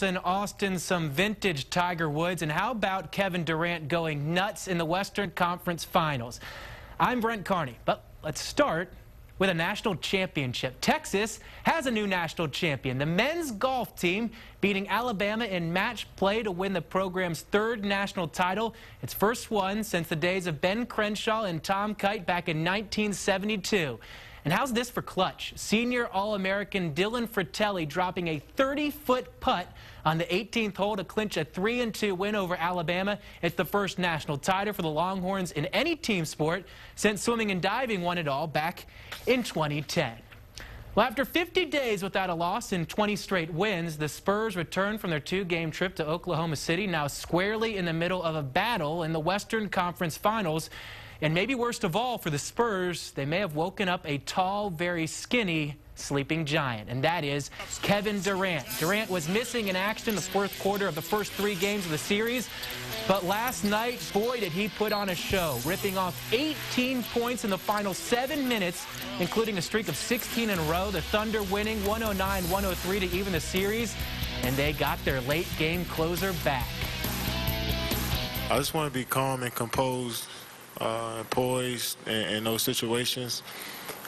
In Austin, some vintage Tiger Woods, and how about Kevin Durant going nuts in the Western Conference Finals? I'm Brent Carney, but let's start with a national championship. Texas has a new national champion. The men's golf team beating Alabama in match play to win the program's third national title. Its first one since the days of Ben Crenshaw and Tom Kite back in 1972. And how's this for clutch? Senior All-American Dylan Fratelli dropping a 30-foot putt on the 18th hole to clinch a 3-2 win over Alabama. It's the first national title for the Longhorns in any team sport since swimming and diving won it all back in 2010. Well, after 50 days without a loss and 20 straight wins, the Spurs return from their two-game trip to Oklahoma City, now squarely in the middle of a battle in the Western Conference Finals. And maybe worst of all for the Spurs, they may have woken up a tall, very skinny sleeping giant, and that is Kevin Durant. Durant was missing in action the fourth quarter of the first three games of the series, but last night, boy, did he put on a show, ripping off 18 points in the final 7 minutes, including a streak of 16 in a row. The Thunder winning 109-103 to even the series, and they got their late game closer back. I just want to be calm and composed, poised in those situations,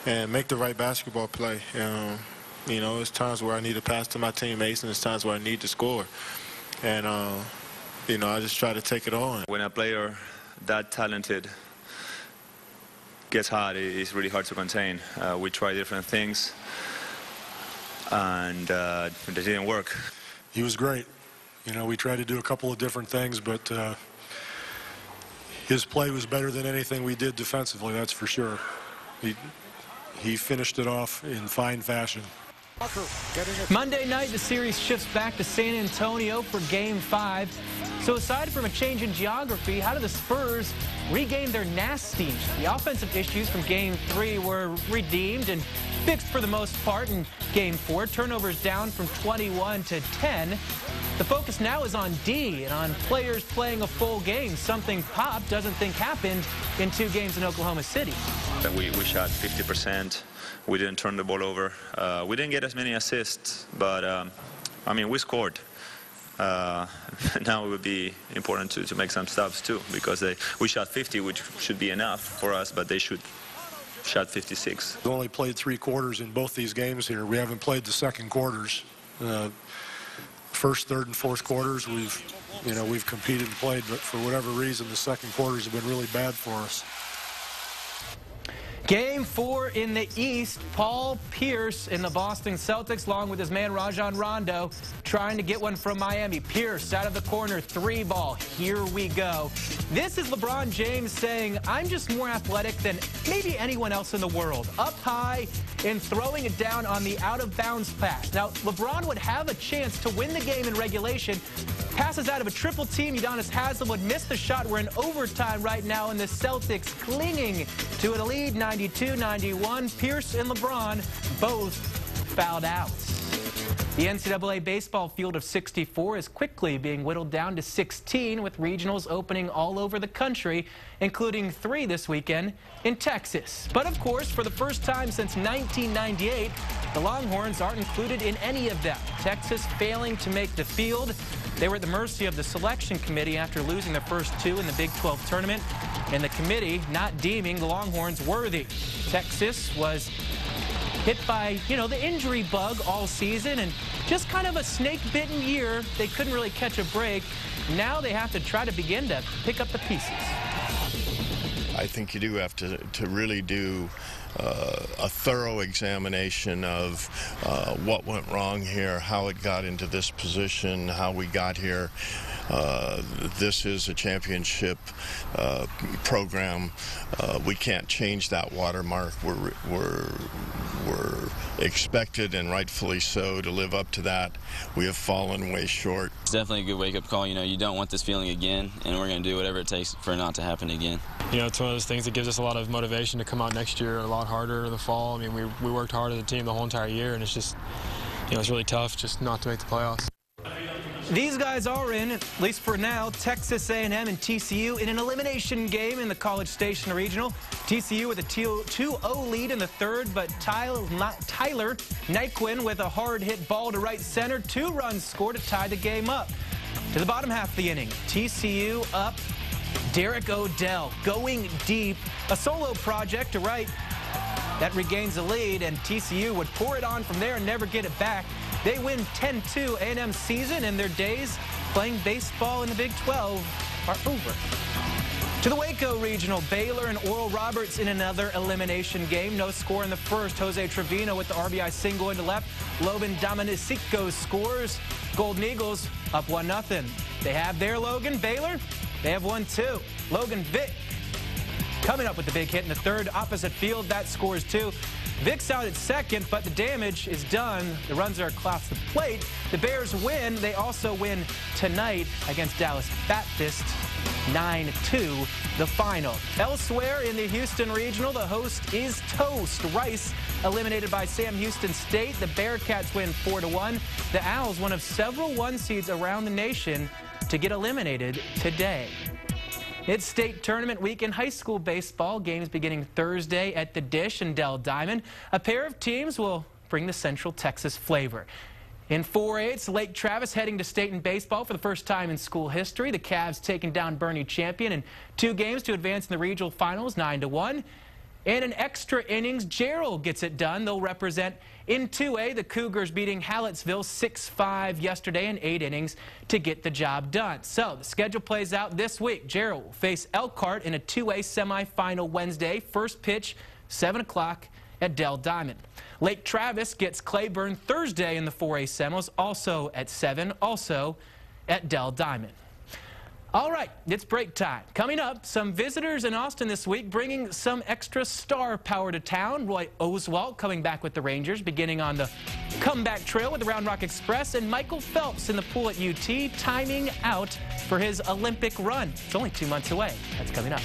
and make the right basketball play. You know, there's times where I need to pass to my teammates, and there's times where I need to score. And, you know, I just try to take it on. When a player that talented gets hot, it's really hard to contain. We try different things, and it didn't work. He was great. You know, we tried to do a couple of different things, but his play was better than anything we did defensively, that's for sure. He finished it off in fine fashion. Monday night, the series shifts back to San Antonio for Game 5. So aside from a change in geography, how do the Spurs regain their nasty? The offensive issues from Game 3 were redeemed and fixed for the most part in Game 4. Turnovers down from 21 to 10. The focus now is on D and on players playing a full game, something Pop doesn't think happened in 2 games in Oklahoma City. We shot 50%. We didn't turn the ball over. We didn't get as many assists, but, I mean, we scored. Now it would be important to make some stops, too, because we shot 50, which should be enough for us, but they shot 56. We only played 3 quarters in both these games here. We haven't played the second quarters. First, third, and fourth quarters, we've competed and played, but for whatever reason, the second quarters have been really bad for us. Game 4 in the East, Paul Pierce in the Boston Celtics, along with his man Rajon Rondo, trying to get one from Miami. Pierce out of the corner, 3-ball. Here we go. This is LeBron James saying, I'm just more athletic than maybe anyone else in the world. Up high and throwing it down on the out-of-bounds pass. Now, LeBron would have a chance to win the game in regulation. Passes out of a triple team. Udonis Haslem would miss the shot. We're in overtime right now, and the Celtics clinging to a lead, 92-91. Pierce and LeBron both fouled out. The NCAA baseball field of 64 is quickly being whittled down to 16, with regionals opening all over the country, including 3 this weekend in Texas. But of course, for the first time since 1998, the Longhorns aren't included in any of them. Texas failing to make the field. They were at the mercy of the selection committee after losing their first 2 in the Big 12 tournament, and the committee not deeming the Longhorns worthy. Texas was hit by, the injury bug all season, and just kind of a snake-bitten year. They couldn't really catch a break. Now they have to try to begin to pick up the pieces. I think you do have to really do a thorough examination of what went wrong here, how it got into this position, how we got here. This is a championship program. We can't change that watermark. We're expected, and rightfully so, to live up to that. We have fallen way short. It's definitely a good wake-up call. You don't want this feeling again, and we're going to do whatever it takes for it not to happen again. It's one of those things that gives us a lot of motivation to come out next year a lot harder in the fall. I mean, we worked hard as a team the whole entire year, and it's just, it's really tough just not to make the playoffs. These guys are in, at least for now, Texas A&M and TCU in an elimination game in the College Station Regional. TCU with a 2-0 lead in the third, but Tyler Nyquin with a hard-hit ball to right center. 2 runs scored to tie the game up. To the bottom half of the inning, TCU up. Derek Odell going deep. A solo project to right that regains the lead, and TCU would pour it on from there and never get it back. They win 10-2. A&M's season and their days playing baseball in the Big 12 are over. To the Waco Regional, Baylor and Oral Roberts in another elimination game. No score in the first. Jose Trevino with the RBI single into left. Logan Dominicinco scores. Golden Eagles up 1-0. They have their Logan. Baylor, they have 1-2. Logan Vick coming up with the big hit in the third. Opposite field, that scores 2. Vic's out at second, but the damage is done. The runs are across the plate. The Bears win. They also win tonight against Dallas Baptist, 9-2, the final. Elsewhere in the Houston Regional, the host is toast. Rice eliminated by Sam Houston State. The Bearcats win 4-1. The Owls, one of several 1 seeds around the nation to get eliminated today. It's state tournament week in high school baseball. Games beginning Thursday at the Dish and Dell Diamond. A pair of teams will bring the Central Texas flavor. In 4A, it's Lake Travis heading to state in baseball for the first time in school history. The Cavs taking down Bernie Champion in 2 games to advance in the regional finals, 9-1. And in extra innings, Gerald gets it done. They'll represent in 2A, the Cougars beating Hallettsville 6-5 yesterday in 8 innings to get the job done. So the schedule plays out this week. Gerald will face Elkhart in a 2A semifinal Wednesday. First pitch, 7 o'clock at Dell Diamond. Lake Travis gets Claiborne Thursday in the 4A semis, also at 7, also at Dell Diamond. All right, it's break time. Coming up, some visitors in Austin this week bringing some extra star power to town. Roy Oswalt coming back with the Rangers, beginning on the comeback trail with the Round Rock Express, and Michael Phelps in the pool at UT, timing out for his Olympic run. It's only 2 months away. That's coming up.